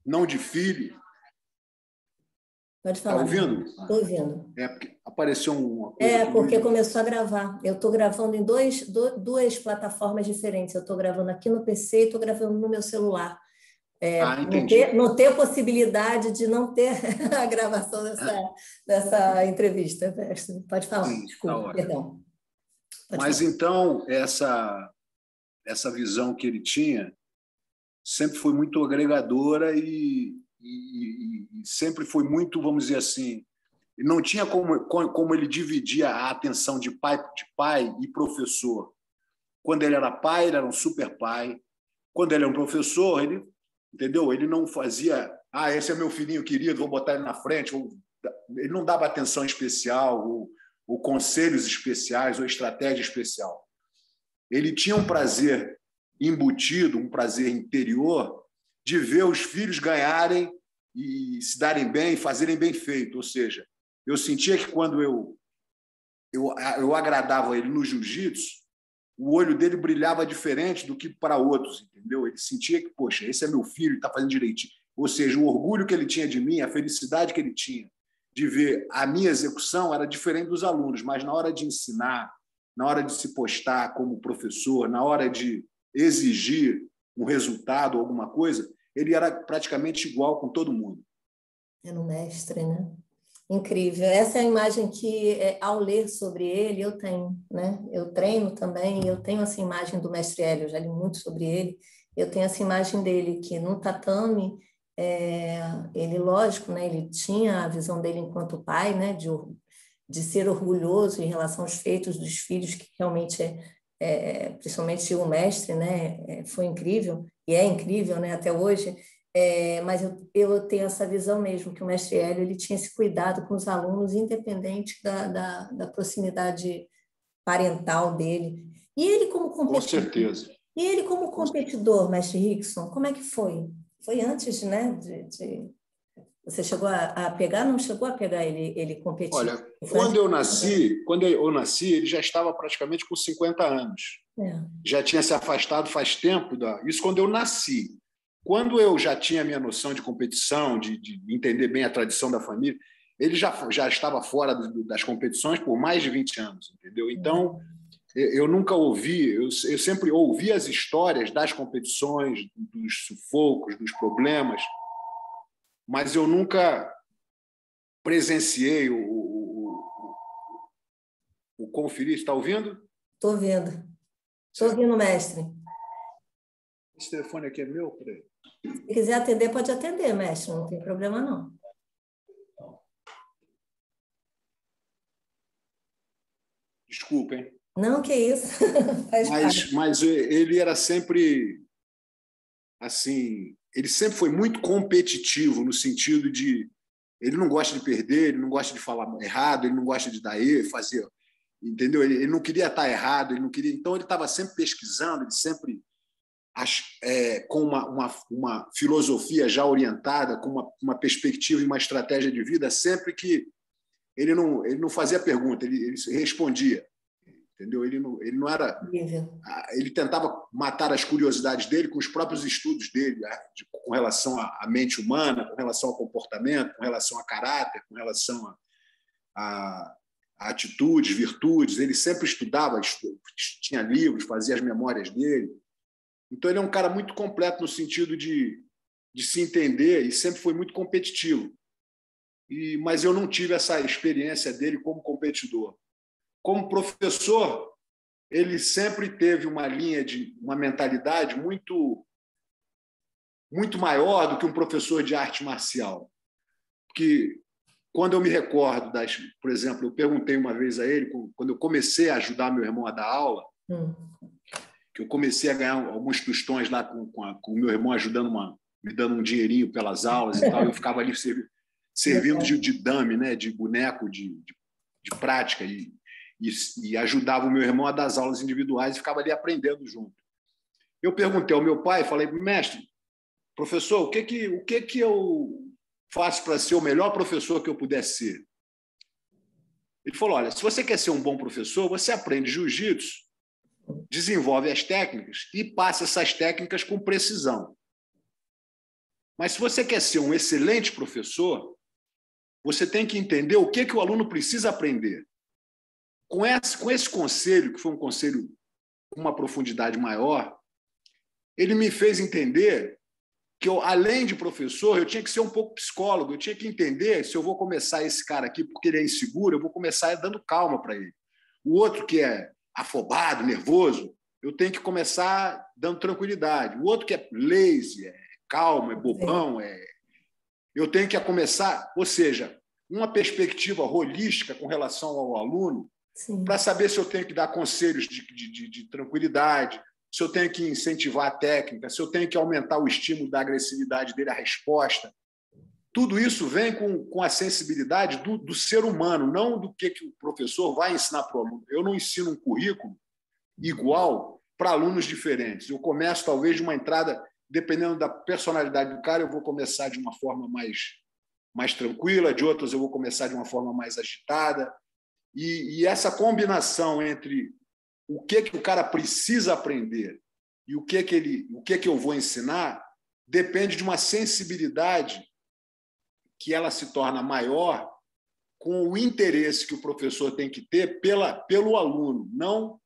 não de filho. Pode falar. Está ouvindo? Estou ouvindo. Porque apareceu uma coisa. Porque começou a gravar. Eu estou gravando em duas plataformas diferentes. Eu estou gravando aqui no PC e estou gravando no meu celular. Entendi. Não ter possibilidade de não ter a gravação dessa entrevista. Pode falar, sim, desculpa, perdão. Mas então, essa visão que ele tinha sempre foi muito agregadora e sempre foi muito, vamos dizer assim, não tinha como ele dividir a atenção de pai e professor. Quando ele era pai, ele era um super pai. Quando ele era um professor, entendeu? Ele não fazia, esse é meu filhinho querido, vou botar ele na frente. Ele não dava atenção especial, ou conselhos especiais, ou estratégia especial. Ele tinha um prazer embutido, um prazer interior, de ver os filhos ganharem e se darem bem, fazerem bem feito. Ou seja, eu sentia que quando eu agradava ele no jiu-jitsu, o olho dele brilhava diferente do que para outros, entendeu? Ele sentia que, poxa, esse é meu filho, ele está fazendo direitinho. Ou seja, o orgulho que ele tinha de mim, a felicidade que ele tinha de ver a minha execução era diferente dos alunos, mas na hora de ensinar, na hora de se postar como professor, na hora de exigir um resultado, alguma coisa, ele era praticamente igual com todo mundo. Era um mestre, né? Incrível. Essa é a imagem que, ao ler sobre ele, eu tenho, né? Eu treino também, eu tenho essa imagem do mestre Hélio, eu já li muito sobre ele, eu tenho essa imagem dele, que no tatame, ele, lógico, né? Ele tinha a visão dele enquanto pai, né? De ser orgulhoso em relação aos feitos dos filhos, que realmente principalmente o mestre, né? Foi incrível, e é incrível, né? Até hoje. Mas eu tenho essa visão mesmo, que o mestre Hélio ele tinha esse cuidado com os alunos, independente da proximidade parental dele. E ele como competidor, com certeza. E ele como competidor, mestre Rickson, como é que foi? Foi antes, né? Você chegou a pegar? Não chegou a pegar ele competir? Olha, quando eu nasci, ele já estava praticamente com 50 anos. Já tinha se afastado faz tempo. Isso quando eu nasci. Quando eu já tinha a minha noção de competição, de entender bem a tradição da família, ele já estava fora das competições por mais de 20 anos, entendeu? Então, eu nunca ouvi, eu sempre ouvi as histórias das competições, dos sufocos, dos problemas, mas eu nunca presenciei o conferir. Está ouvindo? Estou ouvindo. Estou ouvindo, mestre. Esse telefone aqui é meu? Peraí. Se quiser atender, pode atender, mestre, não tem problema, não. Desculpa, hein? Não, que isso. Mas ele era sempre assim, ele sempre foi muito competitivo no sentido de ele não gosta de perder, ele não gosta de falar errado, ele não gosta de dar erro, fazer, entendeu? Ele não queria estar errado, ele não queria, então ele estava sempre pesquisando, ele sempre com uma filosofia já orientada, com uma perspectiva e uma estratégia de vida, sempre que ele não fazia pergunta, ele respondia, entendeu? Ele não era... Ele tentava matar as curiosidades dele com os próprios estudos dele, com relação à mente humana, com relação ao comportamento, com relação a caráter, com relação a atitudes, virtudes. Ele sempre estudava, tinha livros, fazia as memórias dele. Então, ele é um cara muito completo no sentido de se entender e sempre foi muito competitivo. Mas eu não tive essa experiência dele como competidor. Como professor, ele sempre teve uma mentalidade muito, muito maior do que um professor de arte marcial. Porque, quando eu me recordo, por exemplo, eu perguntei uma vez a ele, quando eu comecei a ajudar meu irmão a dar aula, que eu comecei a ganhar alguns tostões lá com o meu irmão ajudando, me dando um dinheirinho pelas aulas e tal, eu ficava ali servindo de dummy, né, de boneco de prática, e ajudava o meu irmão a dar as aulas individuais e ficava ali aprendendo junto. Eu perguntei ao meu pai, falei, mestre, professor, o que eu faço para ser o melhor professor que eu pudesse ser? Ele falou, olha, se você quer ser um bom professor, você aprende jiu-jitsu, desenvolve as técnicas e passa essas técnicas com precisão. Mas se você quer ser um excelente professor, você tem que entender o que o aluno precisa aprender. Com esse conselho, que foi um conselho com uma profundidade maior, ele me fez entender que eu, além de professor, eu tinha que ser um pouco psicólogo, eu tinha que entender se eu vou começar esse cara aqui porque ele é inseguro, eu vou começar dando calma para ele. O outro que é afobado, nervoso, eu tenho que começar dando tranquilidade. O outro que é lazy, é calmo, é bobão, eu tenho que começar, ou seja, uma perspectiva holística com relação ao aluno, para saber se eu tenho que dar conselhos de tranquilidade, se eu tenho que incentivar a técnica, se eu tenho que aumentar o estímulo da agressividade dele, a resposta. Tudo isso vem com a sensibilidade do ser humano, não do que o professor vai ensinar para o aluno. Eu não ensino um currículo igual para alunos diferentes. Eu começo, talvez, de uma entrada, dependendo da personalidade do cara, eu vou começar de uma forma mais tranquila, de outras eu vou começar de uma forma mais agitada. E essa combinação entre o que o cara precisa aprender e o que eu vou ensinar depende de uma sensibilidade que ela se torna maior com o interesse que o professor tem que ter pelo aluno, não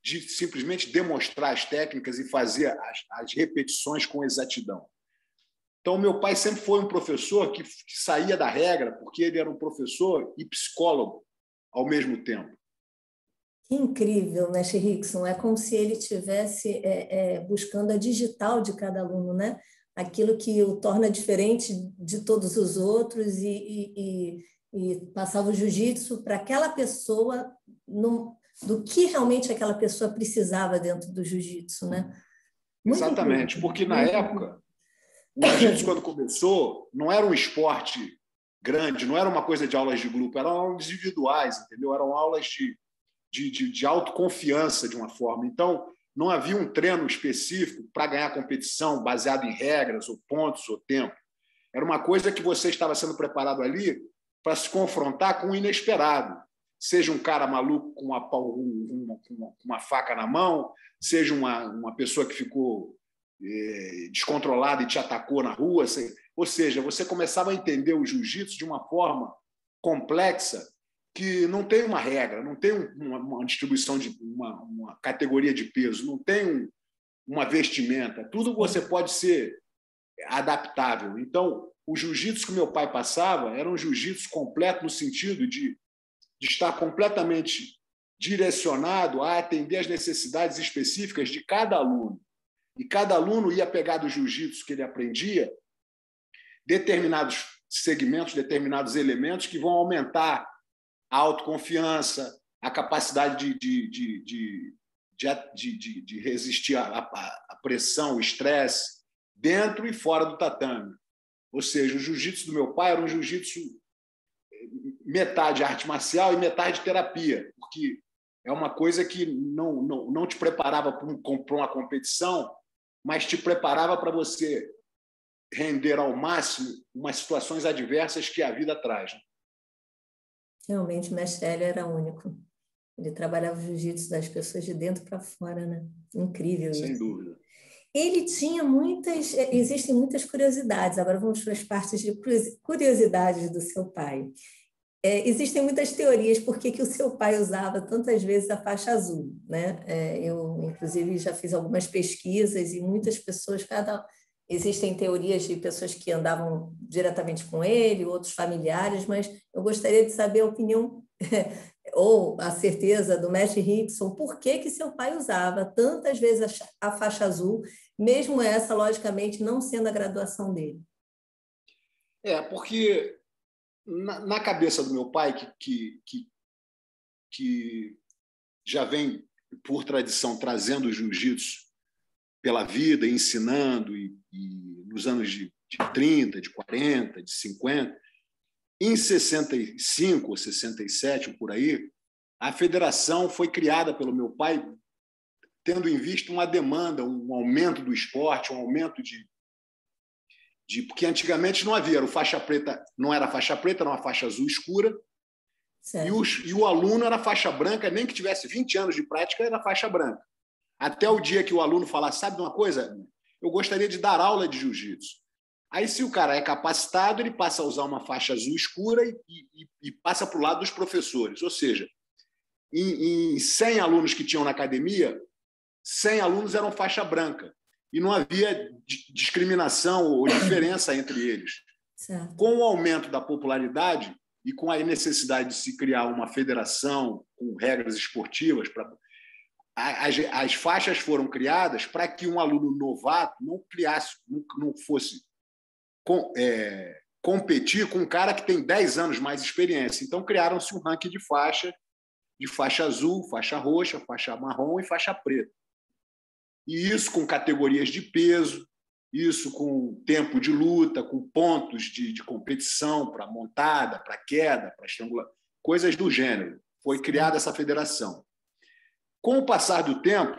de simplesmente demonstrar as técnicas e fazer as repetições com exatidão. Então, meu pai sempre foi um professor que saía da regra, porque ele era um professor e psicólogo ao mesmo tempo. Que incrível, mestre Rickson. É como se ele estivesse buscando a digital de cada aluno, né? Aquilo que o torna diferente de todos os outros e passava o jiu-jitsu para aquela pessoa, do que realmente aquela pessoa precisava dentro do jiu-jitsu, né? Muito exatamente, incrível. Porque na época, o jiu-jitsu, quando começou, não era um esporte grande, não era uma coisa de aulas de grupo, eram aulas individuais, entendeu? Eram aulas de autoconfiança, de uma forma. Então, não havia um treino específico para ganhar competição baseado em regras, ou pontos, ou tempo. Era uma coisa que você estava sendo preparado ali para se confrontar com o inesperado. Seja um cara maluco com uma faca na mão, seja uma pessoa que ficou descontrolada e te atacou na rua. Ou seja, você começava a entender o jiu-jitsu de uma forma complexa, que não tem uma regra, não tem uma distribuição de uma categoria de peso, não tem uma vestimenta. Tudo você pode ser adaptável. Então, o jiu-jitsu que meu pai passava era um jiu-jitsu completo no sentido de estar completamente direcionado a atender às necessidades específicas de cada aluno. E cada aluno ia pegar do jiu-jitsu que ele aprendia determinados segmentos, determinados elementos que vão aumentar a autoconfiança, a capacidade de resistir à pressão, o estresse, dentro e fora do tatame. Ou seja, o jiu-jitsu do meu pai era um jiu-jitsu metade arte marcial e metade terapia, porque é uma coisa que não te preparava para uma competição, mas te preparava para você render ao máximo umas situações adversas que a vida traz. Realmente, o mestre Hélio era único. Ele trabalhava o jiu-jitsu das pessoas de dentro para fora, né? Incrível isso. Sem dúvida. Ele tinha existem muitas curiosidades. Agora vamos para as partes de curiosidades do seu pai. Existem muitas teorias por que o seu pai usava tantas vezes a faixa azul, né? Eu, inclusive, já fiz algumas pesquisas e muitas pessoas, existem teorias de pessoas que andavam diretamente com ele, outros familiares, mas eu gostaria de saber a opinião ou a certeza do mestre Rickson, por que seu pai usava tantas vezes a faixa azul, mesmo essa, logicamente, não sendo a graduação dele. Porque na cabeça do meu pai, que já vem, por tradição, trazendo o jiu-jitsu pela vida, ensinando, e nos anos de 30, de 40, de 50, em 65 ou 67, por aí, a federação foi criada pelo meu pai, tendo em vista uma demanda, um aumento do esporte, um aumento porque antigamente não havia, o faixa preta não era faixa preta, era uma faixa azul escura, e o aluno era faixa branca, nem que tivesse 20 anos de prática, era faixa branca. Até o dia que o aluno falar, sabe de uma coisa? Eu gostaria de dar aula de jiu-jitsu. Aí, se o cara é capacitado, ele passa a usar uma faixa azul escura e passa para o lado dos professores. Ou seja, em 100 alunos que tinham na academia, 100 alunos eram faixa branca. E não havia discriminação ou diferença entre eles. Certo. Com o aumento da popularidade e com a necessidade de se criar uma federação com regras esportivas, as faixas foram criadas para que um aluno novato não fosse competir com um cara que tem 10 anos mais de experiência. Então, criaram-se um ranking de faixa azul, faixa roxa, faixa marrom e faixa preta. E isso com categorias de peso, isso com tempo de luta, com pontos de competição para montada, para queda, para estrangulação, coisas do gênero. Foi criada essa federação. Com o passar do tempo,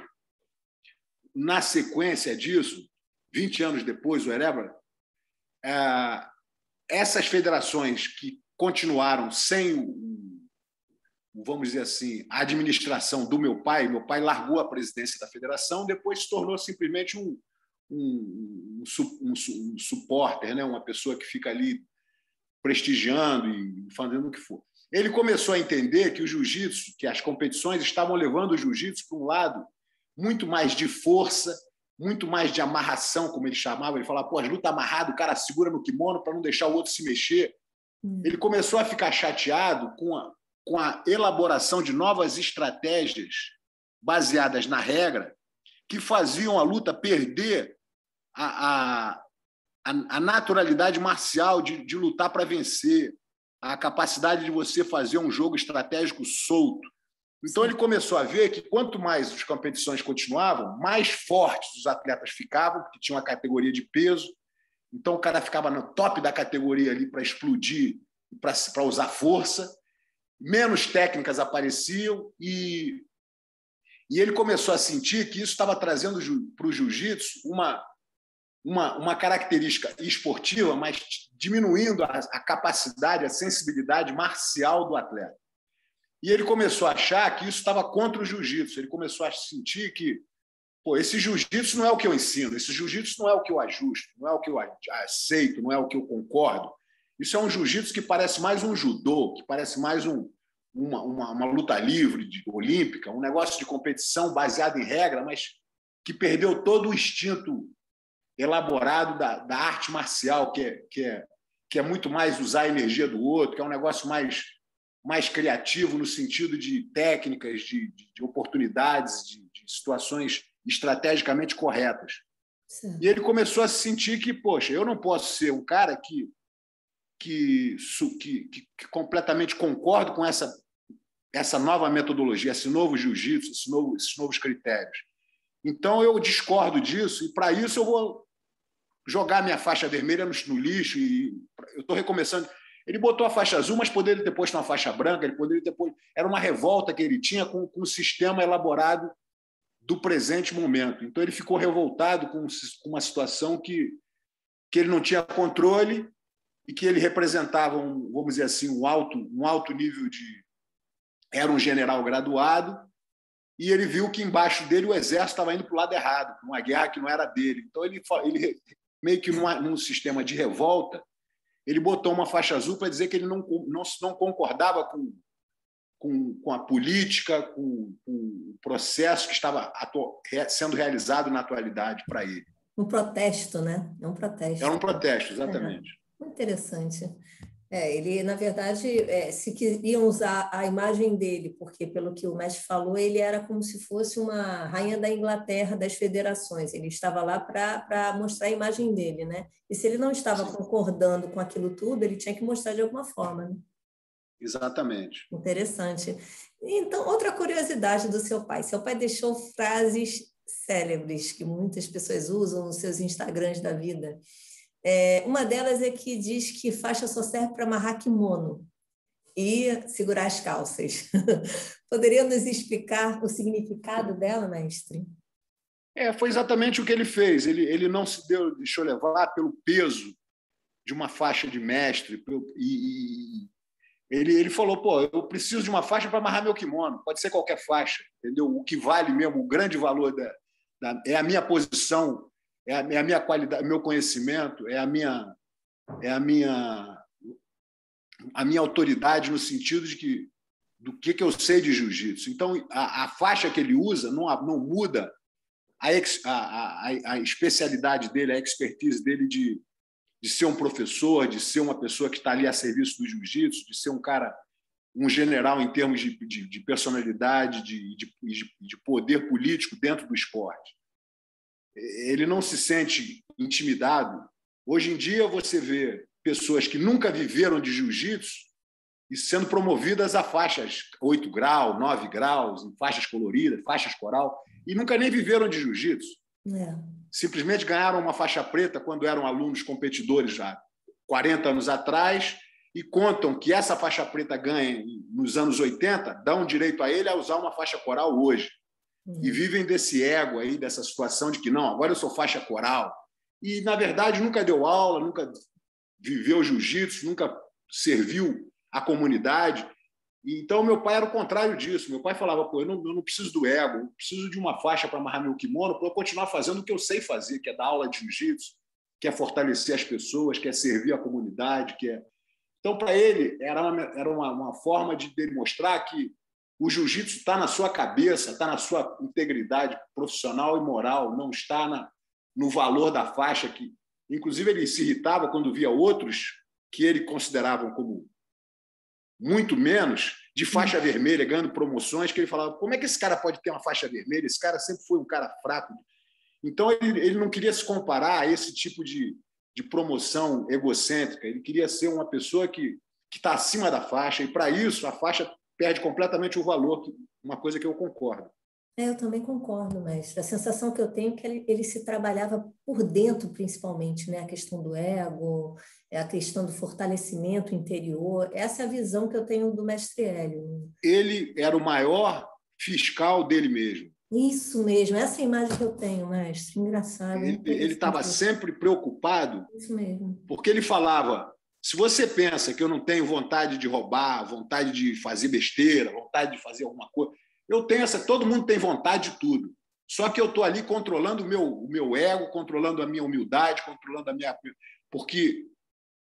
na sequência disso, 20 anos depois, o whatever, essas federações que continuaram sem, vamos dizer assim, a administração do meu pai largou a presidência da federação, depois se tornou simplesmente um supporter, né? Uma pessoa que fica ali prestigiando e fazendo o que for. Ele começou a entender que o jiu-jitsu, que as competições estavam levando o jiu-jitsu para um lado muito mais de força, muito mais de amarração, como ele chamava. Ele falava, pô, as lutas amarradas, o cara segura no kimono para não deixar o outro se mexer. Ele começou a ficar chateado com a elaboração de novas estratégias baseadas na regra que faziam a luta perder a naturalidade marcial de lutar para vencer, a capacidade de você fazer um jogo estratégico solto. Então, ele começou a ver que quanto mais as competições continuavam, mais fortes os atletas ficavam, porque tinha uma categoria de peso. Então, o cara ficava no top da categoria ali para explodir, para usar força. Menos técnicas apareciam e ele começou a sentir que isso estava trazendo para o jiu-jitsu uma característica esportiva, mas diminuindo a capacidade, a sensibilidade marcial do atleta. E ele começou a achar que isso estava contra o jiu-jitsu. Ele começou a sentir que, pô, esse jiu-jitsu não é o que eu ensino, esse jiu-jitsu não é o que eu ajusto, não é o que eu aceito, não é o que eu concordo. Isso é um jiu-jitsu que parece mais um judô, que parece mais uma luta livre, olímpica, um negócio de competição baseado em regra, mas que perdeu todo o instinto elaborado da arte marcial, que é muito mais usar a energia do outro, que é um negócio mais criativo no sentido de técnicas, de oportunidades, de situações estrategicamente corretas. Sim. E ele começou a sentir que, poxa, eu não posso ser um cara que completamente concordo com essa nova metodologia, esse novo jiu-jitsu, esses novos critérios. Então, eu discordo disso e, para isso, eu vou jogar minha faixa vermelha no lixo e eu estou recomeçando. Ele botou a faixa azul, mas poderia ter posto uma faixa branca, ele poderia ter posto... Era uma revolta que ele tinha com o sistema elaborado do presente momento. Então, ele ficou revoltado com uma situação que ele não tinha controle e que ele representava, vamos dizer assim, um alto nível de... Era um general graduado e ele viu que embaixo dele o exército estava indo para o lado errado, para uma guerra que não era dele. Então, ele meio que num sistema de revolta, ele botou uma faixa azul para dizer que ele não concordava com a política, com o processo que estava sendo realizado na atualidade para ele. Um protesto, né? É um protesto. Era um protesto, exatamente. Muito interessante. Ele, na verdade, se queriam usar a imagem dele, porque, pelo que o mestre falou, ele era como se fosse uma rainha da Inglaterra das federações. Ele estava lá para mostrar a imagem dele, né? E se ele não estava concordando com aquilo tudo, ele tinha que mostrar de alguma forma, né? Exatamente. Interessante. Então, outra curiosidade do seu pai. Seu pai deixou frases célebres que muitas pessoas usam nos seus Instagrams da vida. Uma delas é que diz que faixa só serve para amarrar kimono e segurar as calças. Poderia nos explicar o significado dela, mestre? Foi exatamente o que ele fez. Ele não se deixou levar pelo peso de uma faixa de mestre. Ele falou, pô, eu preciso de uma faixa para amarrar meu kimono. Pode ser qualquer faixa, entendeu? O que vale mesmo, o grande valor é a minha posição é a minha qualidade, meu conhecimento, é a minha autoridade no sentido de que do que eu sei de jiu-jitsu. Então, a faixa que ele usa não muda a especialidade dele, a expertise dele de ser um professor, de ser uma pessoa que está ali a serviço do jiu-jitsu, de ser um general em termos de personalidade, de poder político dentro do esporte. Ele não se sente intimidado. Hoje em dia, você vê pessoas que nunca viveram de jiu-jitsu e sendo promovidas a faixas 8 graus, 9 graus, em faixas coloridas, faixas coral, e nunca nem viveram de jiu-jitsu. Simplesmente ganharam uma faixa preta quando eram alunos competidores já 40 anos atrás e contam que essa faixa preta ganha nos anos 80, dão direito a ele a usar uma faixa coral hoje. E vivem desse ego aí, dessa situação de que não, agora eu sou faixa coral. E, na verdade, nunca deu aula, nunca viveu jiu-jitsu, nunca serviu a comunidade. Então, meu pai era o contrário disso. Meu pai falava, pô, eu não preciso do ego, eu preciso de uma faixa para amarrar meu kimono para eu continuar fazendo o que eu sei fazer, que é dar aula de jiu-jitsu, que é fortalecer as pessoas, que é servir a comunidade. Então, para ele, era uma forma de ele mostrar que o jiu-jitsu está na sua cabeça, está na sua integridade profissional e moral, não está no valor da faixa. Inclusive, ele se irritava quando via outros que ele consideravam como muito menos, de faixa vermelha, ganhando promoções, que ele falava, como é que esse cara pode ter uma faixa vermelha? Esse cara sempre foi um cara fraco. Então, ele não queria se comparar a esse tipo de promoção egocêntrica. Ele queria ser uma pessoa que está acima da faixa, e, para isso, a faixa perde completamente o valor, uma coisa que eu concordo. Eu também concordo, mestre. A sensação que eu tenho é que ele se trabalhava por dentro, principalmente, né? A questão do ego, a questão do fortalecimento interior. Essa é a visão que eu tenho do mestre Hélio. Ele era o maior fiscal dele mesmo. Isso mesmo, essa é a imagem que eu tenho, mestre. Engraçado. Ele estava sempre preocupado. Isso mesmo. Porque ele falava, se você pensa que eu não tenho vontade de roubar, vontade de fazer besteira, vontade de fazer alguma coisa, eu tenho todo mundo tem vontade de tudo. Só que eu estou ali controlando o meu ego, controlando a minha humildade, controlando a minha... Porque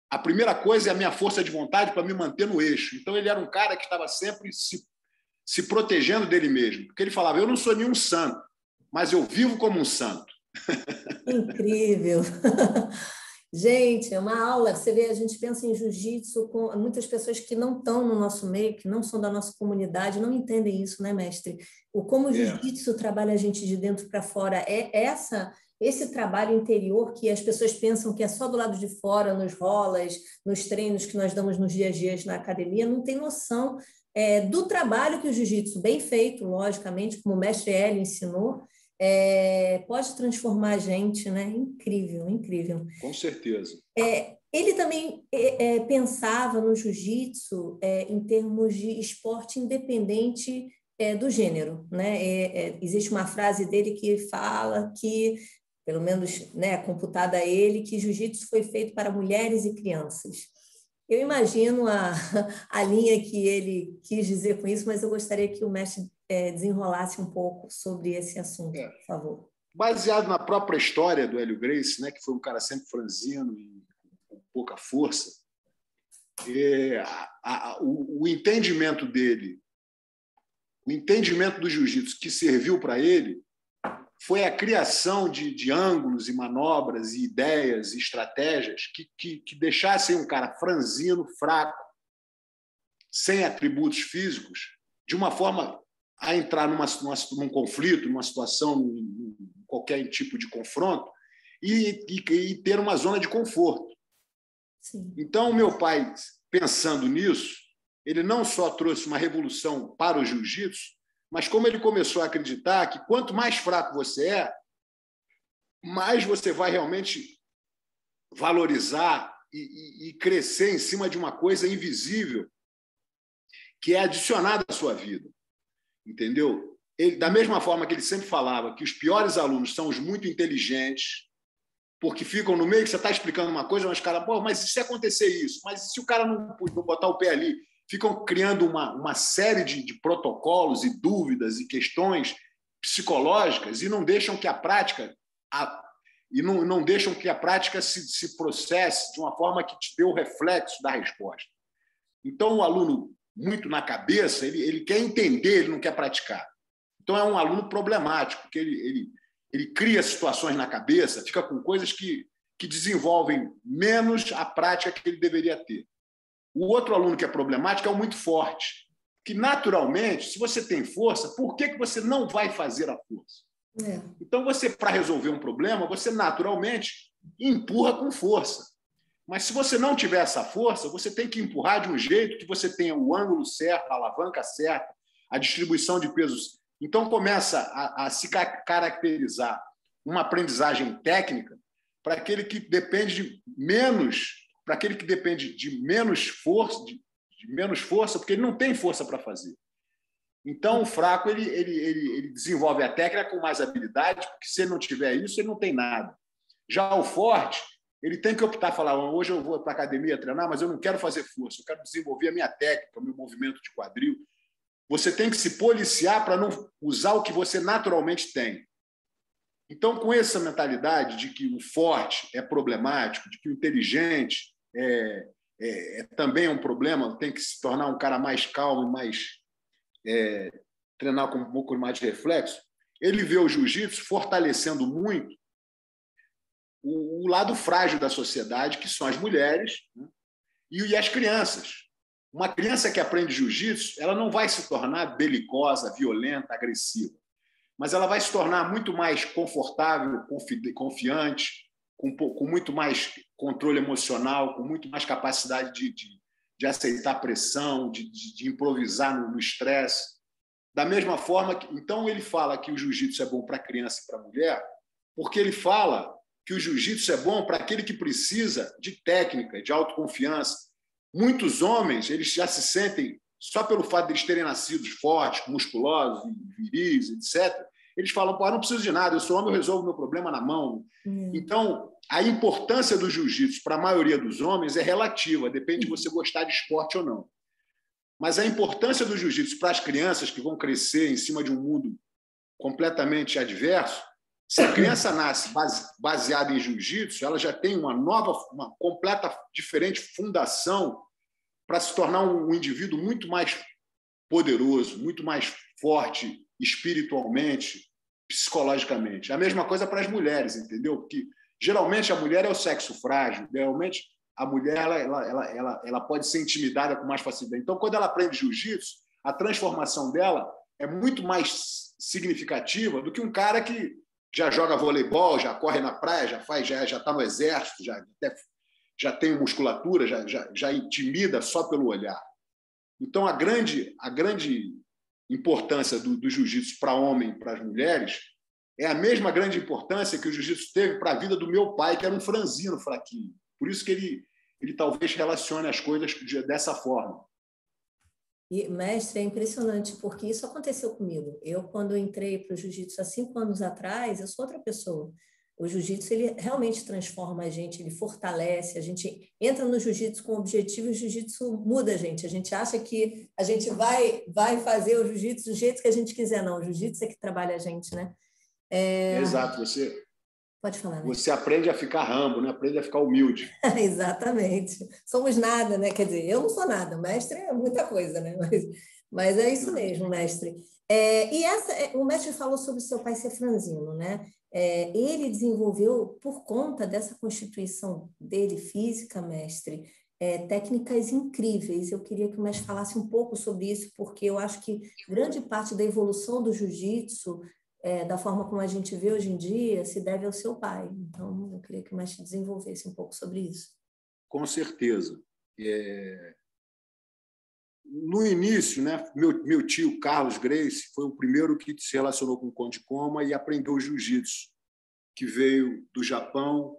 a primeira coisa é a minha força de vontade para me manter no eixo. Então, ele era um cara que estava sempre se protegendo dele mesmo. Porque ele falava, eu não sou nenhum santo, mas eu vivo como um santo. Incrível! Gente, é uma aula. Você vê, a gente pensa em jiu-jitsu com muitas pessoas que não estão no nosso meio, que não são da nossa comunidade, não entendem isso, né, mestre? Como o jiu-jitsu trabalha a gente de dentro para fora. É esse trabalho interior que as pessoas pensam que é só do lado de fora, nos rolas, nos treinos que nós damos nos dias a dias na academia, não tem noção do trabalho que o jiu-jitsu, bem feito, logicamente, como o mestre Hélio ensinou, pode transformar a gente, né? Incrível, incrível. Com certeza. Ele também pensava no jiu-jitsu em termos de esporte independente do gênero, né? Existe uma frase dele que fala que, pelo menos, né, computada a ele, que jiu-jitsu foi feito para mulheres e crianças. Eu imagino a linha que ele quis dizer com isso, mas eu gostaria que o mestre desenrolasse um pouco sobre esse assunto, por favor. Baseado na própria história do Hélio Gracie, né, que foi um cara sempre franzino e com pouca força, o entendimento dele, o entendimento do jiu-jitsu que serviu para ele foi a criação de ângulos e manobras e ideias e estratégias que deixassem um cara franzino, fraco, sem atributos físicos, de uma forma a entrar num conflito, numa situação, em qualquer tipo de confronto, e ter uma zona de conforto. Sim. Então, o meu pai, pensando nisso, ele não só trouxe uma revolução para o jiu-jitsu, mas como ele começou a acreditar que quanto mais fraco você é, mais você vai realmente valorizar e crescer em cima de uma coisa invisível que é adicionada à sua vida. Entendeu? Da mesma forma que ele sempre falava que os piores alunos são os muito inteligentes, porque ficam no meio que você está explicando uma coisa, mas o cara, mas e se acontecer isso? Mas e se o cara não botar o pé ali? Ficam criando uma série de protocolos e dúvidas e questões psicológicas e não deixam que a prática e não deixam que a prática se processe de uma forma que te dê o reflexo da resposta. Então, o aluno, muito na cabeça, ele quer entender, ele não quer praticar. Então, é um aluno problemático, porque ele cria situações na cabeça, fica com coisas que desenvolvem menos a prática que ele deveria ter. O outro aluno que é problemático é o muito forte, que, naturalmente, se você tem força, por que você não vai fazer a força? Então, você, para resolver um problema, você naturalmente empurra com força. Mas se você não tiver essa força, você tem que empurrar de um jeito que você tenha o ângulo certo, a alavanca certa, a distribuição de pesos. Então, começa a se caracterizar uma aprendizagem técnica para aquele que depende de menos, para aquele que depende de menos força, porque ele não tem força para fazer. Então, o fraco ele desenvolve a técnica com mais habilidade, porque se ele não tiver isso, ele não tem nada. Já o forte, ele tem que optar, falar, hoje eu vou para a academia treinar, mas eu não quero fazer força, eu quero desenvolver a minha técnica, o meu movimento de quadril. Você tem que se policiar para não usar o que você naturalmente tem. Então, com essa mentalidade de que o forte é problemático, de que o inteligente também é um problema, tem que se tornar um cara mais calmo, mais treinar com um pouco mais de reflexo, ele vê o jiu-jitsu fortalecendo muito o lado frágil da sociedade, que são as mulheres, né? E as crianças. Uma criança que aprende jiu-jitsu, ela não vai se tornar belicosa, violenta, agressiva, mas ela vai se tornar muito mais confortável, confiante, com muito mais controle emocional, com muito mais capacidade de aceitar pressão, de improvisar no estresse. Da mesma forma, então ele fala que o jiu-jitsu é bom para criança e para mulher, porque ele fala que o jiu-jitsu é bom para aquele que precisa de técnica, de autoconfiança. Muitos homens, eles já se sentem, só pelo fato de eles terem nascido fortes, musculosos, viris, etc., eles falam, não preciso de nada, eu sou homem, eu resolvo meu problema na mão. Então, a importância do jiu-jitsu para a maioria dos homens é relativa, depende de você gostar de esporte ou não. Mas a importância do jiu-jitsu para as crianças que vão crescer em cima de um mundo completamente adverso, se a criança nasce baseada em jiu-jitsu, ela já tem uma completa, diferente fundação para se tornar um indivíduo muito mais poderoso, muito mais forte espiritualmente, psicologicamente. A mesma coisa para as mulheres, entendeu? Porque geralmente a mulher é o sexo frágil, geralmente a mulher ela pode ser intimidada com mais facilidade. Então, quando ela aprende jiu-jitsu, a transformação dela é muito mais significativa do que um cara que já joga voleibol, já corre na praia, já está no exército, já tem musculatura, já intimida só pelo olhar. Então, a grande importância do jiu-jitsu para homem e para as mulheres é a mesma grande importância que o jiu-jitsu teve para a vida do meu pai, que era um franzino fraquinho. Por isso que ele talvez relacione as coisas dessa forma. E, mestre, é impressionante, porque isso aconteceu comigo. Eu, quando entrei para o jiu-jitsu há 5 anos atrás, eu sou outra pessoa. O jiu-jitsu, ele realmente transforma a gente, ele fortalece, a gente entra no jiu-jitsu com objetivo e o jiu-jitsu muda a gente. A gente acha que a gente vai fazer o jiu-jitsu do jeito que a gente quiser. Não, o jiu-jitsu é que trabalha a gente, né? Exato, Pode falar, né? Você aprende a ficar Rambo, né? Aprende a ficar humilde. Exatamente. Somos nada, né? Quer dizer, eu não sou nada, o mestre é muita coisa, né? Mas é isso mesmo, mestre. O mestre falou sobre seu pai ser franzino, né? Ele desenvolveu, por conta dessa constituição dele física, mestre, técnicas incríveis. Eu queria que o mestre falasse um pouco sobre isso, porque eu acho que grande parte da evolução do jiu-jitsu, da forma como a gente vê hoje em dia, se deve ao seu pai. Então, eu queria que o mestre desenvolvesse um pouco sobre isso. Com certeza. No início, né, meu tio Carlos Grace foi o primeiro que se relacionou com o Conde Koma e aprendeu o jiu-jitsu, que veio do Japão,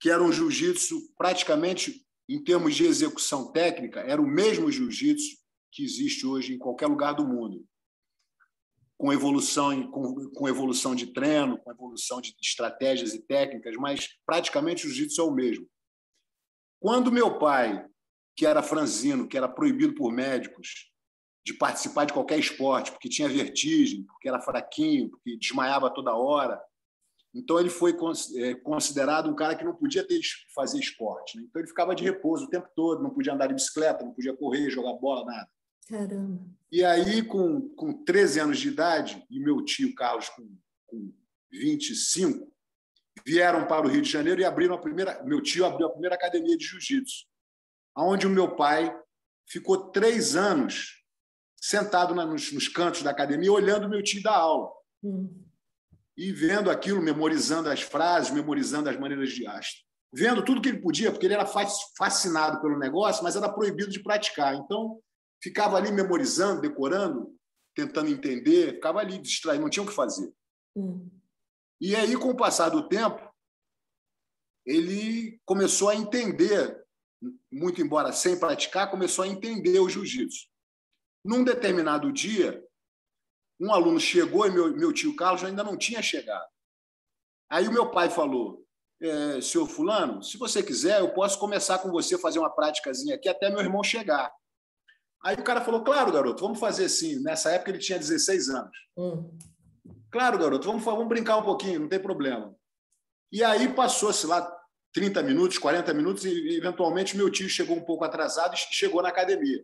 que era um jiu-jitsu praticamente, em termos de execução técnica, era o mesmo jiu-jitsu que existe hoje em qualquer lugar do mundo, com evolução de treino, com evolução de estratégias e técnicas, mas praticamente o jiu-jitsu é o mesmo. Quando meu pai, que era franzino, que era proibido por médicos de participar de qualquer esporte, porque tinha vertigem, porque era fraquinho, porque desmaiava toda hora, Então, ele foi considerado um cara que não podia fazer esporte, né? Então, ele ficava de repouso o tempo todo, não podia andar de bicicleta, não podia correr, jogar bola, nada. Caramba. E aí, com 13 anos de idade, e meu tio Carlos com 25, vieram para o Rio de Janeiro e abriram meu tio abriu a primeira academia de jiu-jitsu, onde o meu pai ficou 3 anos sentado nos cantos da academia, olhando meu tio dar aula. E vendo aquilo, memorizando as frases, memorizando as maneiras de arte, vendo tudo que ele podia, porque ele era fascinado pelo negócio, mas era proibido de praticar. Então, ficava ali memorizando, decorando, tentando entender, ficava ali distraído, não tinha o que fazer. E aí, com o passar do tempo, ele começou a entender, muito embora sem praticar, começou a entender o jiu-jitsu. Num determinado dia, um aluno chegou e meu tio Carlos ainda não tinha chegado. Aí o meu pai falou, senhor fulano, se você quiser, eu posso começar com você, fazer uma práticazinha aqui até meu irmão chegar. Aí o cara falou, claro, garoto, vamos fazer assim. Nessa época ele tinha 16 anos. Claro, garoto, vamos brincar um pouquinho, não tem problema. E aí passou-se lá 30 minutos, 40 minutos, e eventualmente meu tio chegou um pouco atrasado e chegou na academia.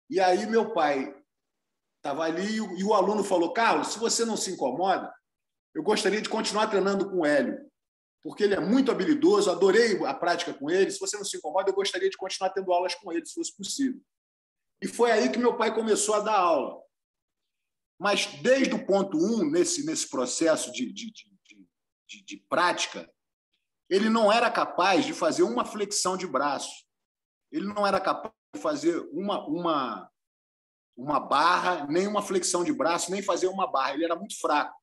E aí meu pai estava ali e o aluno falou, Carlos, se você não se incomoda, eu gostaria de continuar treinando com o Hélio, porque ele é muito habilidoso, adorei a prática com ele, se você não se incomoda, eu gostaria de continuar tendo aulas com ele, se fosse possível. E foi aí que meu pai começou a dar aula. Mas desde o ponto 1, nesse processo de prática, ele não era capaz de fazer uma flexão de braço, ele não era capaz de fazer uma barra, nem uma flexão de braço, nem fazer uma barra. Ele era muito fraco.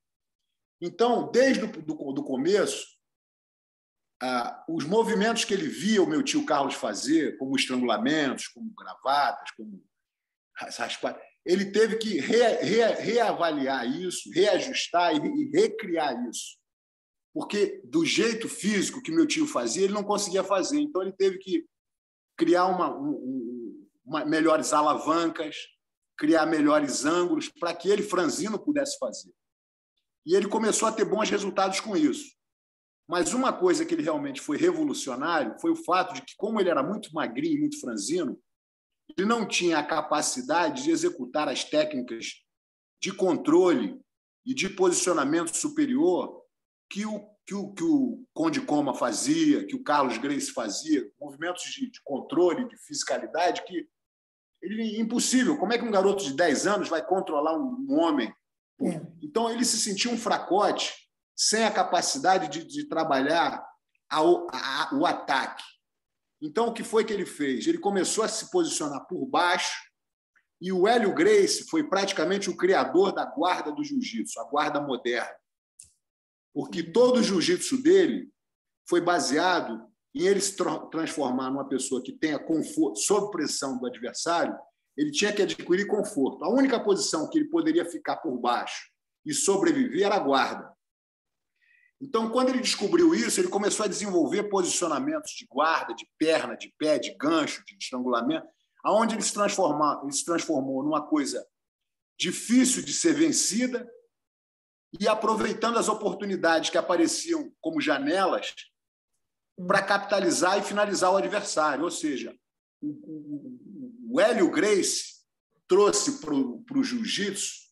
Então, desde o começo, os movimentos que ele via o meu tio Carlos fazer, como estrangulamentos, como gravatas, como raspar, ele teve que reavaliar isso, reajustar e recriar isso. Porque, do jeito físico que meu tio fazia, ele não conseguia fazer. Então, ele teve que criar melhores alavancas, criar melhores ângulos para que ele, franzino, pudesse fazer. E ele começou a ter bons resultados com isso. Mas uma coisa que ele realmente foi revolucionário foi o fato de que, como ele era muito magrinho, muito franzino, ele não tinha a capacidade de executar as técnicas de controle e de posicionamento superior que o Conde Coma fazia, que o Carlos Gracie fazia, movimentos de controle, de fisicalidade, que ele é impossível. Como é que um garoto de 10 anos vai controlar um homem? Então, ele se sentia um fracote sem a capacidade de trabalhar o ataque. Então, o que foi que ele fez? Ele começou a se posicionar por baixo e o Hélio Gracie foi praticamente o criador da guarda do jiu-jitsu, a guarda moderna. Porque todo o jiu-jitsu dele foi baseado em ele se transformar numa pessoa que tenha conforto, sob pressão do adversário, ele tinha que adquirir conforto. A única posição que ele poderia ficar por baixo e sobreviver era a guarda. Então, quando ele descobriu isso, ele começou a desenvolver posicionamentos de guarda, de perna, de pé, de gancho, de estrangulamento, aonde ele se transformou numa coisa difícil de ser vencida e aproveitando as oportunidades que apareciam como janelas para capitalizar e finalizar o adversário. Ou seja, o Hélio Gracie trouxe para o jiu-jitsu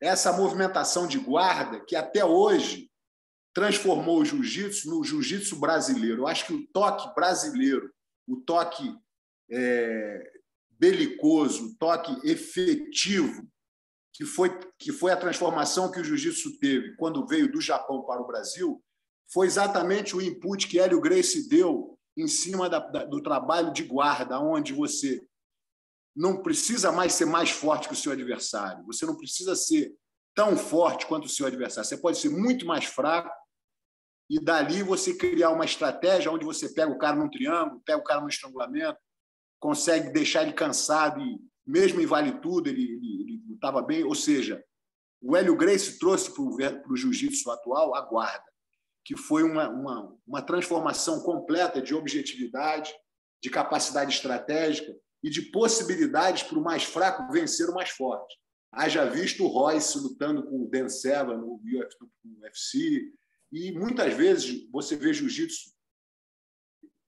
essa movimentação de guarda que até hoje transformou o jiu-jitsu no jiu-jitsu brasileiro. Eu acho que o toque brasileiro, o toque belicoso, o toque efetivo, que foi a transformação que o jiu-jitsu teve quando veio do Japão para o Brasil, foi exatamente o input que Hélio Gracie deu em cima do trabalho de guarda, onde você não precisa mais ser mais forte que o seu adversário, você não precisa ser tão forte quanto o seu adversário, você pode ser muito mais fraco e dali você criar uma estratégia onde você pega o cara num triângulo, pega o cara no estrangulamento, consegue deixar ele cansado e, mesmo em vale tudo, ele estava bem. Ou seja, o Hélio Gracie trouxe para o jiu-jitsu atual a guarda, que foi uma transformação completa de objetividade, de capacidade estratégica e de possibilidades para o mais fraco vencer o mais forte. Haja visto o Royce lutando com o Dan Severn no UFC, e muitas vezes você vê jiu-jitsu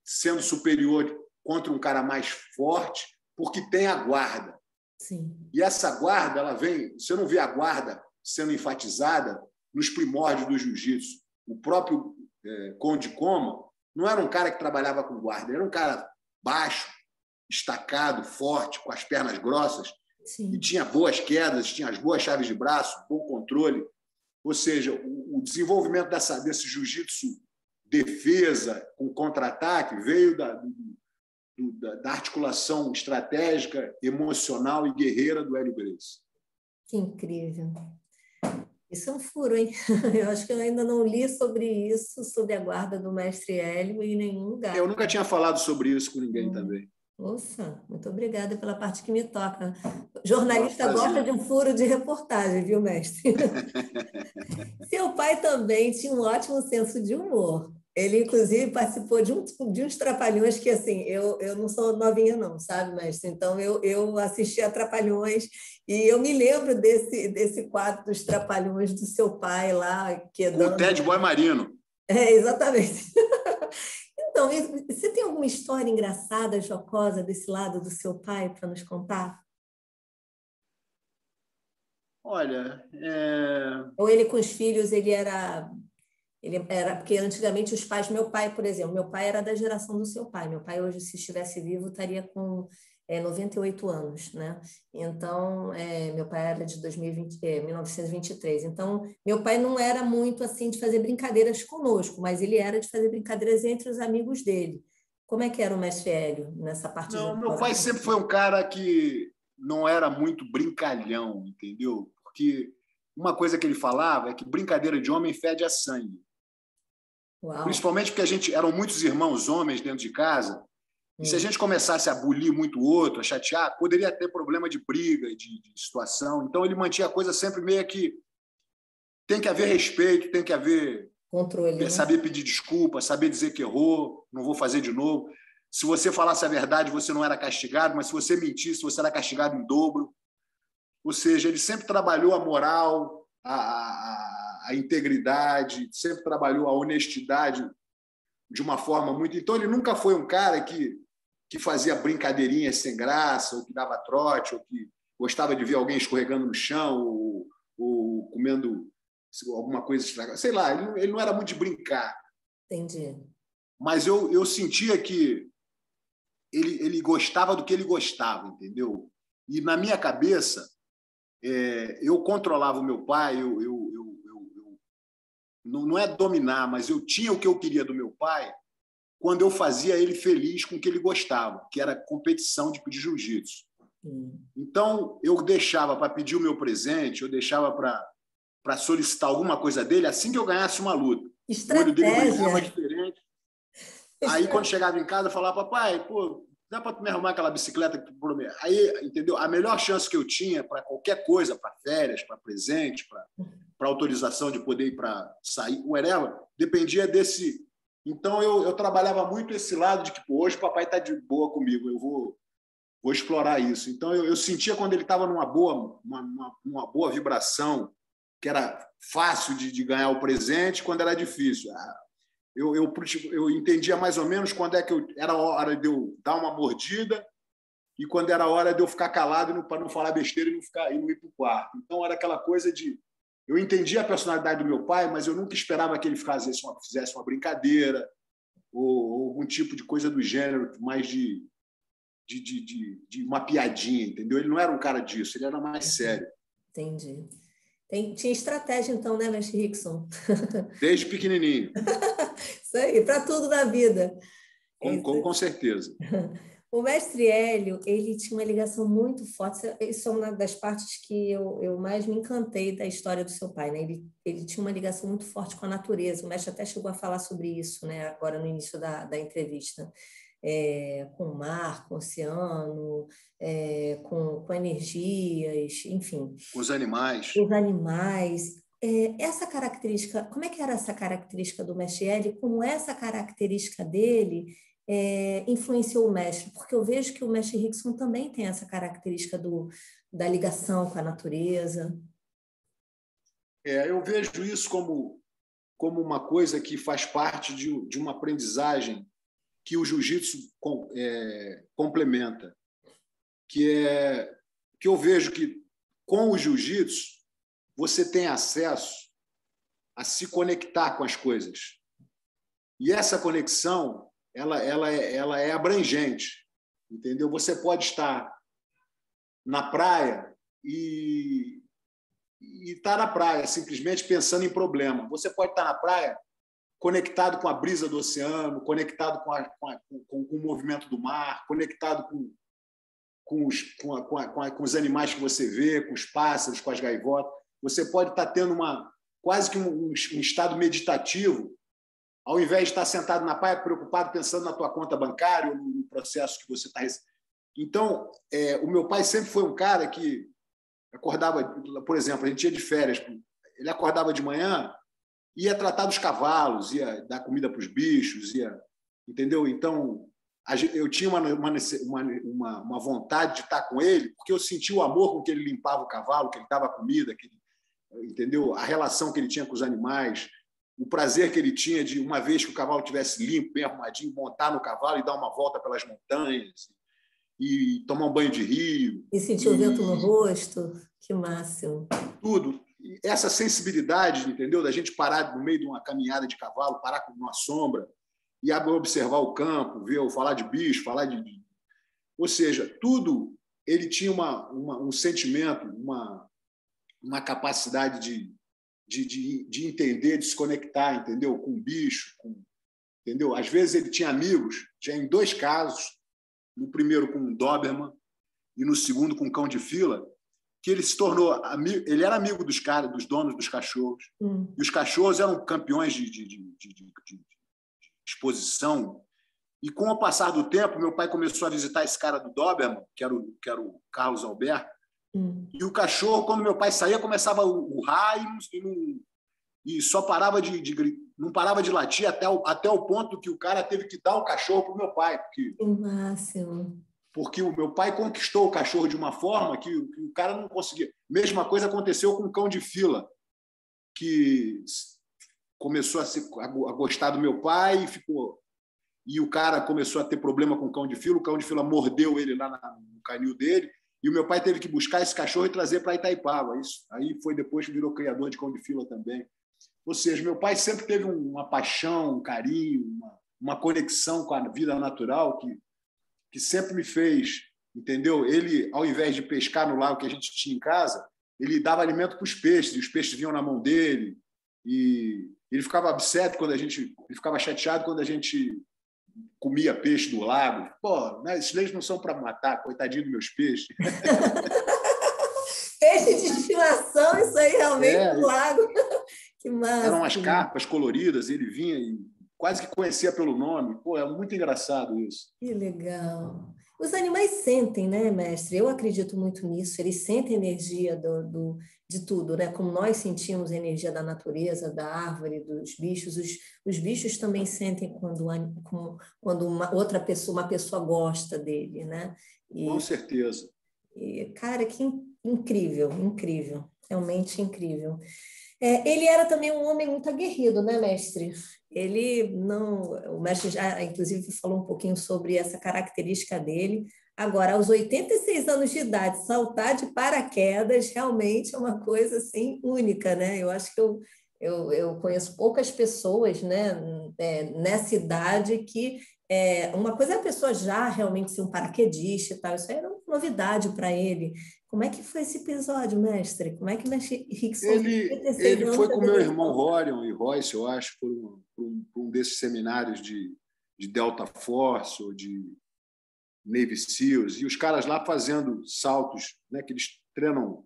sendo superior contra um cara mais forte porque tem a guarda. Sim. E essa guarda, ela vem... Você não vê a guarda sendo enfatizada nos primórdios do jiu-jitsu. O próprio Conde Coma não era um cara que trabalhava com guarda, era um cara baixo, estacado, forte, com as pernas grossas, Sim. e tinha boas quedas, tinha as boas chaves de braço, bom controle. Ou seja, o desenvolvimento desse jiu-jitsu defesa com contra-ataque veio da articulação estratégica, emocional e guerreira do Hélio Gracie. Que incrível. Isso é um furo, hein? Eu acho que eu ainda não li sobre isso, sobre a guarda do mestre Hélio em nenhum lugar. Eu nunca tinha falado sobre isso com ninguém também. Nossa, muito obrigada pela parte que me toca. Jornalista gosta de um furo de reportagem, viu, mestre? Seu pai também tinha um ótimo senso de humor. Ele, inclusive, participou de uns Trapalhões que, assim, eu não sou novinha, não, sabe, mestre? Então, eu assisti a Trapalhões e eu me lembro desse quadro dos Trapalhões do seu pai lá. Com o Ted Boy Marino. Exatamente. Então, você tem alguma história engraçada, jocosa, desse lado do seu pai para nos contar? Olha... Ou ele com os filhos, ele era... Porque antigamente os pais... Meu pai, por exemplo, meu pai era da geração do seu pai. Meu pai hoje, se estivesse vivo, estaria com 98 anos, né? Então, meu pai era de 1923. Então, meu pai não era muito assim de fazer brincadeiras conosco, mas ele era de fazer brincadeiras entre os amigos dele. Como é que era o mestre Hélio nessa parte? Não, meu pai sempre foi um cara que não era muito brincalhão, entendeu? Porque uma coisa que ele falava é que brincadeira de homem fede a sangue. Uau. Principalmente porque eram muitos irmãos homens dentro de casa, e se a gente começasse a bulir muito o outro, a chatear, poderia ter problema de briga, de situação. Então, ele mantinha a coisa sempre meio que... Tem que haver respeito, tem que haver... Controle, né? Saber pedir desculpa, saber dizer que errou, não vou fazer de novo. Se você falasse a verdade, você não era castigado, mas se você mentisse, você era castigado em dobro. Ou seja, ele sempre trabalhou a moral, a integridade, sempre trabalhou a honestidade de uma forma muito... Então, ele nunca foi um cara que fazia brincadeirinhas sem graça, ou que dava trote, ou que gostava de ver alguém escorregando no chão, ou comendo alguma coisa estragada. Sei lá, ele não era muito de brincar. Entendi. Mas eu sentia que ele gostava do que ele gostava, entendeu? E, na minha cabeça, eu controlava o meu pai, não é dominar, mas eu tinha o que eu queria do meu pai quando eu fazia ele feliz com o que ele gostava, que era competição de jiu-jitsu. Então, eu deixava para pedir o meu presente, eu deixava para solicitar alguma coisa dele assim que eu ganhasse uma luta. Estratégia. O olho dele brilhava diferente. Aí, quando chegava em casa, eu falava, papai, pô, dá para me arrumar aquela bicicleta que tu prometeu? Aí, entendeu? A melhor chance que eu tinha para qualquer coisa, para férias, para presente, para autorização de poder ir para sair, whatever, dependia desse... Então, eu trabalhava muito esse lado de que, pô, hoje o papai está de boa comigo, eu vou explorar isso. Então, eu sentia quando ele estava numa boa vibração, que era fácil de ganhar o presente, quando era difícil. Eu entendia mais ou menos quando é que era hora de eu dar uma mordida e quando era hora de eu ficar calado para não falar besteira e não ir para o quarto. Então, era aquela coisa de... Eu entendia a personalidade do meu pai, mas eu nunca esperava que ele fizesse uma brincadeira ou algum tipo de coisa do gênero, mais de uma piadinha, entendeu? Ele não era um cara disso, ele era mais sério. Entendi. Tinha estratégia, então, né, mestre Rickson? Desde pequenininho. Isso aí, para tudo na vida. Com certeza. O mestre Hélio, ele tinha uma ligação muito forte, isso é uma das partes que eu mais me encantei da história do seu pai, né? Ele tinha uma ligação muito forte com a natureza, o mestre até chegou a falar sobre isso, né? Agora no início da entrevista, com o mar, com o oceano, com energias, enfim. Os animais. Os animais. Essa característica, como é que era essa característica do mestre Hélio? Como essa característica dele influenciou o mestre? Porque eu vejo que o mestre Rickson também tem essa característica da ligação com a natureza. Eu vejo isso como uma coisa que faz parte de uma aprendizagem que o jiu-jitsu complementa, que eu vejo que com o jiu-jitsu você tem acesso a se conectar com as coisas. E essa conexão ela é abrangente, entendeu? Você pode estar na praia e estar na praia simplesmente pensando em problema. Você pode estar na praia conectado com a brisa do oceano, conectado com o movimento do mar, conectado com os animais que você vê, com os pássaros, com as gaivotas. Você pode estar tendo quase que um estado meditativo, ao invés de estar sentado na praia preocupado pensando na tua conta bancária ou no processo que você está recebendo. Então, o meu pai sempre foi um cara que acordava, por exemplo, a gente ia de férias, ele acordava de manhã, ia tratar dos cavalos, ia dar comida para os bichos, entendeu? Então, eu tinha uma vontade de estar com ele, porque eu sentia o amor com que ele limpava o cavalo, que ele dava comida, entendeu? A relação que ele tinha com os animais, o prazer que ele tinha de, uma vez que o cavalo estivesse limpo, bem arrumadinho, montar no cavalo e dar uma volta pelas montanhas, e tomar um banho de rio. E sentir o vento no rosto, que máximo. Tudo. E essa sensibilidade, entendeu? Da gente parar no meio de uma caminhada de cavalo, parar com uma sombra e observar o campo, ver, falar de bicho, falar de... Ou seja, tudo ele tinha um sentimento, uma capacidade de entender, de se conectar, entendeu? Com o bicho, entendeu? Às vezes ele tinha amigos, já em 2 casos, no primeiro com o Doberman e no segundo com o cão de fila, que ele se tornou amigo, ele era amigo dos caras, dos donos dos cachorros. E os cachorros eram campeões de exposição. E com o passar do tempo, meu pai começou a visitar esse cara do Doberman, que era o Carlos Alberto. E o cachorro, quando meu pai saía, começava a urrar e só parava não parava de latir até o ponto que o cara teve que dar o cachorro para o meu pai. Que máximo. Porque o meu pai conquistou o cachorro de uma forma que o cara não conseguia. Mesma coisa aconteceu com o cão de fila, que começou a gostar do meu pai e o cara começou a ter problema com o cão de fila mordeu ele lá no canil dele, e o meu pai teve que buscar esse cachorro e trazer para Itaipava. Isso aí foi depois que virou criador de cão de fila também. Ou seja, meu pai sempre teve uma paixão, um carinho, uma conexão com a vida natural que sempre me fez, entendeu? Ele, ao invés de pescar no lago que a gente tinha em casa, ele dava alimento para os peixes, e os peixes vinham na mão dele, e ele ficava upset ele ficava chateado quando a gente comia peixe do lago. Pô, né, esses leis não são para matar, coitadinho dos meus peixes. Peixe de estimação, isso aí realmente do lago. Que massa. Eram as carpas coloridas, ele vinha e quase que conhecia pelo nome. Pô, é muito engraçado isso. Que legal. Os animais sentem, né, mestre? Eu acredito muito nisso. Eles sentem energia de tudo, né? Como nós sentimos a energia da natureza, da árvore, dos bichos. Os bichos também sentem quando uma pessoa gosta dele, né? Com certeza. Cara, que incrível, incrível. Realmente incrível. Ele era também um homem muito aguerrido, né, mestre? O mestre já, inclusive, falou um pouquinho sobre essa característica dele. Agora, aos 86 anos de idade, saltar de paraquedas realmente é uma coisa assim única, né? Eu acho que eu conheço poucas pessoas, né, nessa idade que uma coisa é a pessoa já realmente ser um paraquedista e tal, isso aí era uma novidade para ele. Como é que foi esse episódio, mestre? Como é que o mestre Rickson... Ele foi com meu irmão Rorion e Royce, eu acho, por um desses seminários de Delta Force ou de Navy SEALs, e os caras lá fazendo saltos, né, que eles treinam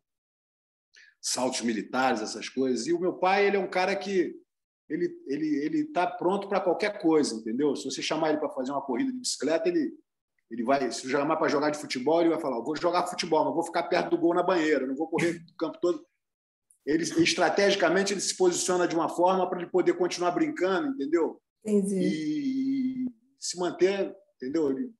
saltos militares, essas coisas. E o meu pai, ele é um cara que ele está pronto para qualquer coisa, entendeu? Se você chamar ele para fazer uma corrida de bicicleta, ele vai, se chamar para jogar de futebol, ele vai falar, vou jogar futebol, mas vou ficar perto do gol na banheira, não vou correr o campo todo. Estrategicamente, ele se posiciona de uma forma para ele poder continuar brincando, entendeu? Entendi. E se manter, entendeu?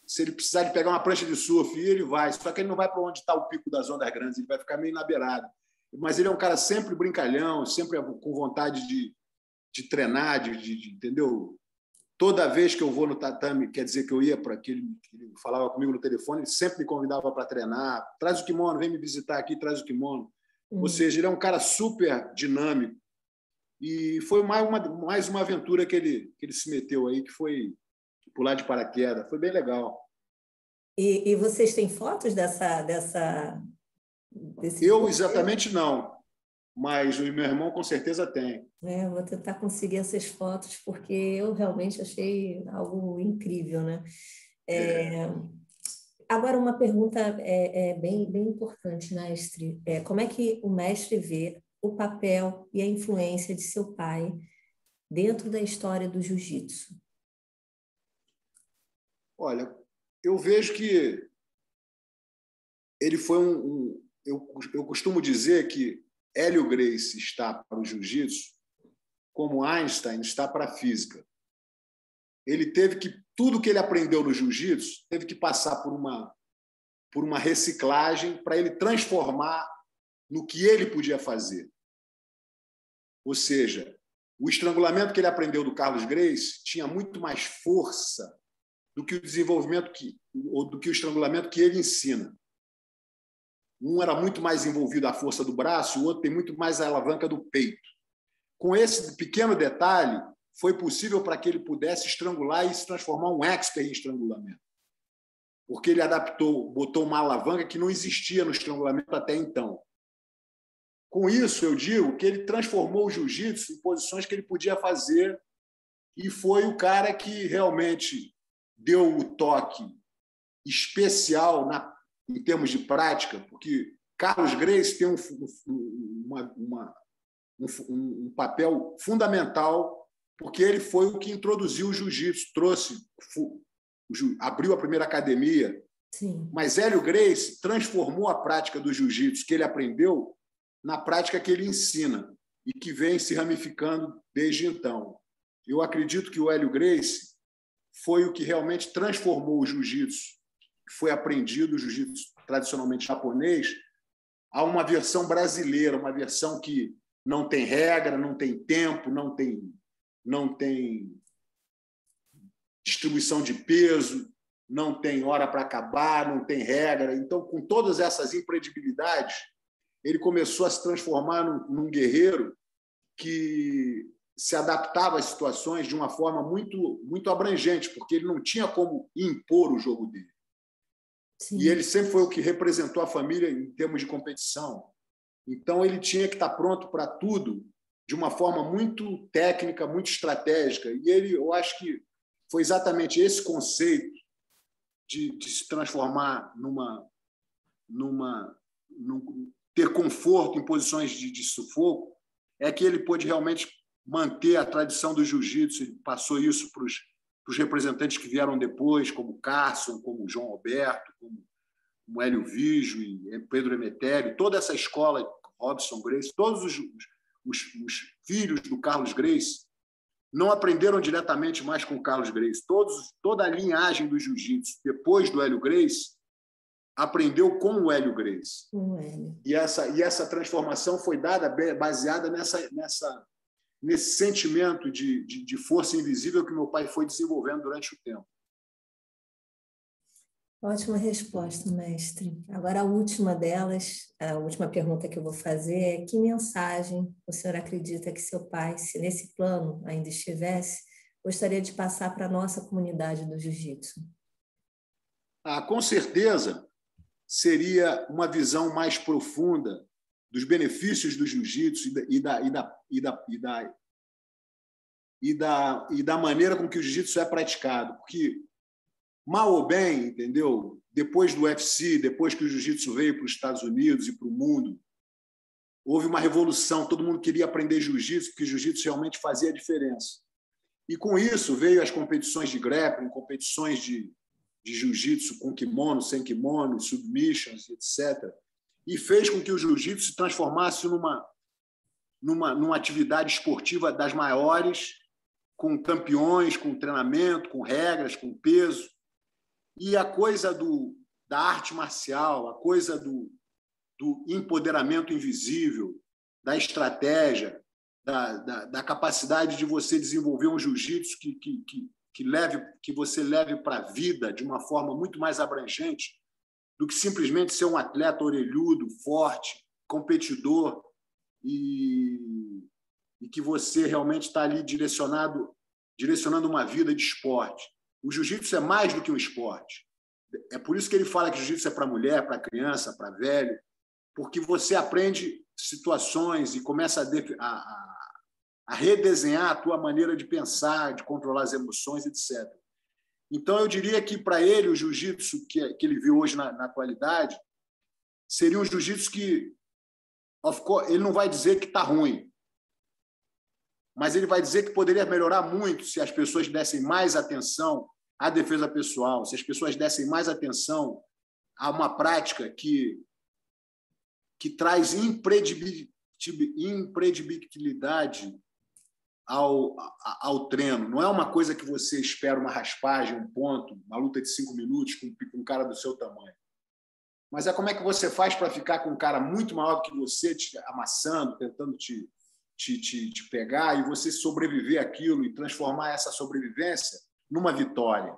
Se ele precisar de pegar uma prancha de surf, ele vai. Só que ele não vai para onde está o pico das ondas grandes, ele vai ficar meio na beirada. Mas ele é um cara sempre brincalhão, sempre com vontade de treinar, entendeu? Toda vez que eu vou no tatame, quer dizer que eu ia para aquele que ele falava comigo no telefone, ele sempre me convidava para treinar. Traz o kimono, vem me visitar aqui, traz o kimono. Ou seja, ele é um cara super dinâmico. E foi mais uma aventura que ele se meteu aí, que foi pular de paraquedas. Foi bem legal. E vocês têm fotos desse Eu exatamente não, mas o meu irmão com certeza tem. Eu vou tentar conseguir essas fotos, porque eu realmente achei algo incrível, né? Agora, uma pergunta bem importante, mestre. Como é que o mestre vê o papel e a influência de seu pai dentro da história do jiu-jitsu? Olha, eu vejo que ele foi eu costumo dizer que Hélio Gracie está para o jiu-jitsu como Einstein está para a física. Ele teve que tudo que ele aprendeu no jiu-jitsu teve que passar por uma reciclagem para ele transformar no que ele podia fazer. Ou seja, o estrangulamento que ele aprendeu do Carlos Gracie tinha muito mais força do que o desenvolvimento ou do que o estrangulamento que ele ensina. Um era muito mais envolvido a força do braço, o outro tem muito mais a alavanca do peito. Com esse pequeno detalhe, foi possível para que ele pudesse estrangular e se transformar um expert em estrangulamento. Porque ele botou uma alavanca que não existia no estrangulamento até então. Com isso, eu digo que ele transformou o jiu-jitsu em posições que ele podia fazer e foi o cara que realmente deu o toque especial em termos de prática, porque Carlos Gracie tem um papel fundamental, porque ele foi o que introduziu o jiu-jitsu, abriu a primeira academia. Sim. Mas Hélio Gracie transformou a prática do jiu-jitsu que ele aprendeu na prática que ele ensina e que vem se ramificando desde então. Eu acredito que o Hélio Gracie foi o que realmente transformou o jiu-jitsu, que foi aprendido, o jiu-jitsu tradicionalmente japonês, a uma versão brasileira, uma versão que não tem regra, não tem tempo, não tem distribuição de peso, não tem hora para acabar, não tem regra. Então, com todas essas imprevisibilidades, ele começou a se transformar num guerreiro que se adaptava às situações de uma forma muito, muito abrangente, porque ele não tinha como impor o jogo dele. Sim. E ele sempre foi o que representou a família em termos de competição. Então, ele tinha que estar pronto para tudo de uma forma muito técnica, muito estratégica. E eu acho que foi exatamente esse conceito de se transformar ter conforto em posições de sufoco, é que ele pôde realmente manter a tradição do jiu-jitsu. Ele passou isso para os representantes que vieram depois, como Carson, como João Roberto, como Hélio Vigio, Pedro Emetério, toda essa escola, Robson Gracie, todos os filhos do Carlos Gracie não aprenderam diretamente mais com o Carlos Gracie. Toda a linhagem do jiu-jitsu, depois do Hélio Gracie, aprendeu com o Hélio Gracie. E essa transformação foi baseada nesse sentimento de força invisível que meu pai foi desenvolvendo durante o tempo. Ótima resposta, mestre. Agora, a última delas, a última pergunta que eu vou fazer é: que mensagem o senhor acredita que seu pai, se nesse plano ainda estivesse, gostaria de passar para a nossa comunidade do jiu-jitsu? Com certeza, seria uma visão mais profunda dos benefícios do jiu-jitsu e da maneira com que o jiu-jitsu é praticado. Porque, mal ou bem, entendeu? Depois do UFC, depois que o jiu-jitsu veio para os Estados Unidos e para o mundo, houve uma revolução. Todo mundo queria aprender jiu-jitsu, porque o jiu-jitsu realmente fazia a diferença. E, com isso, veio as competições de grappling, competições de jiu-jitsu com kimono, sem kimono, submissions, etc. E fez com que o jiu-jitsu se transformasse numa atividade esportiva das maiores, com campeões, com treinamento, com regras, com peso. E a coisa da arte marcial, a coisa do empoderamento invisível, da estratégia, da capacidade de você desenvolver um jiu-jitsu que você leve para a vida de uma forma muito mais abrangente do que simplesmente ser um atleta orelhudo, forte, competidor e que você realmente está ali direcionando uma vida de esporte. O jiu-jitsu é mais do que um esporte. É por isso que ele fala que o jiu-jitsu é para mulher, para criança, para velho, porque você aprende situações e começa a redesenhar a tua maneira de pensar, de controlar as emoções, etc. Então, eu diria que, para ele, o jiu-jitsu que ele viu hoje na atualidade seria um jiu-jitsu que, ele não vai dizer que está ruim, mas ele vai dizer que poderia melhorar muito se as pessoas dessem mais atenção à defesa pessoal, se as pessoas dessem mais atenção a uma prática que traz impredibilidade ao treino. Não é uma coisa que você espera uma raspagem, um ponto, uma luta de 5 minutos com um cara do seu tamanho. Mas é como é que você faz para ficar com um cara muito maior do que você, te amassando, tentando te pegar e você sobreviver àquilo e transformar essa sobrevivência numa vitória.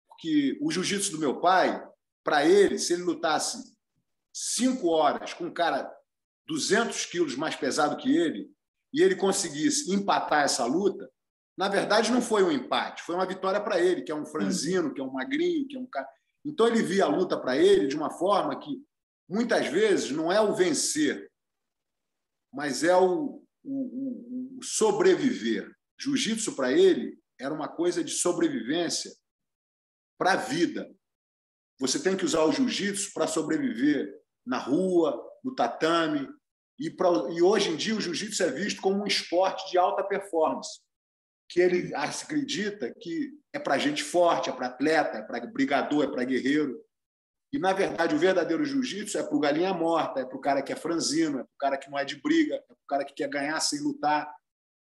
Porque o jiu-jitsu do meu pai, para ele, se ele lutasse 5 horas com um cara 200 quilos mais pesado que ele e ele conseguisse empatar essa luta, na verdade não foi um empate, foi uma vitória para ele, que é um franzino, que é um magrinho, que é um cara... Então ele via a luta para ele de uma forma que muitas vezes não é o vencer, mas é o sobreviver. Jiu-jitsu para ele era uma coisa de sobrevivência para a vida. Você tem que usar o jiu-jitsu para sobreviver na rua, no tatame. E hoje em dia o jiu-jitsu é visto como um esporte de alta performance, que ele acredita que é para gente forte, é para atleta, é para brigador, é para guerreiro. E, na verdade, o verdadeiro jiu-jitsu é para o galinha morta, é para o cara que é franzino, é para o cara que não é de briga, é para o cara que quer ganhar sem lutar.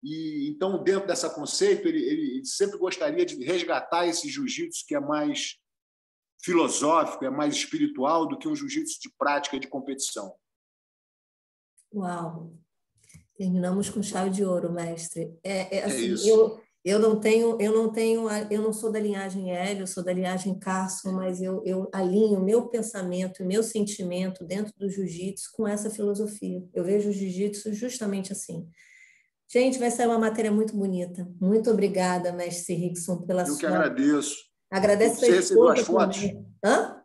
E então, dentro desse conceito, ele sempre gostaria de resgatar esse jiu-jitsu que é mais filosófico, é mais espiritual do que um jiu-jitsu de prática e de competição. Uau! Terminamos com chave de ouro, mestre. Assim, isso. Eu não sou da linhagem Hélio, eu sou da linhagem Carson, mas eu alinho o meu pensamento, o meu sentimento dentro do jiu-jitsu com essa filosofia. Eu vejo o jiu-jitsu justamente assim. Gente, vai sair uma matéria muito bonita. Muito obrigada, mestre Rickson, pela sua... Eu que agradeço. Agradeço Você recebeu as fotos? Também. Hã?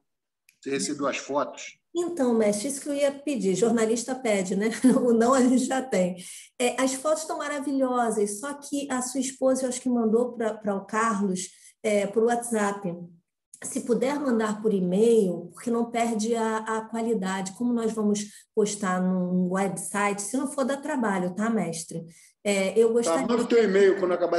Você recebeu as fotos? Então, mestre, isso que eu ia pedir. Jornalista pede, né? O não a gente já tem. As fotos estão maravilhosas, só que a sua esposa, eu acho que mandou para o Carlos por WhatsApp. Se puder mandar por e-mail, porque não perde a qualidade. Como nós vamos postar num website, se não for dar trabalho, tá, mestre? Eu gostaria... Manda o teu e-mail quando acabar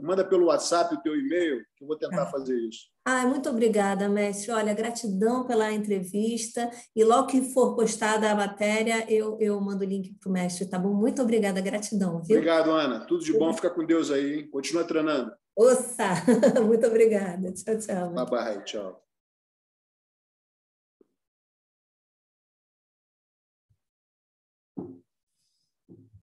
manda pelo WhatsApp o teu e-mail, que eu vou tentar fazer isso. Muito obrigada, mestre. Olha, gratidão pela entrevista. E logo que for postada a matéria, eu mando o link para o mestre, tá bom? Muito obrigada, gratidão, viu? Obrigado, Ana. Tudo de bom. Fica com Deus aí, hein? Continua treinando. Ossa! Muito obrigada. Tchau, tchau. Bye, bye. Tchau.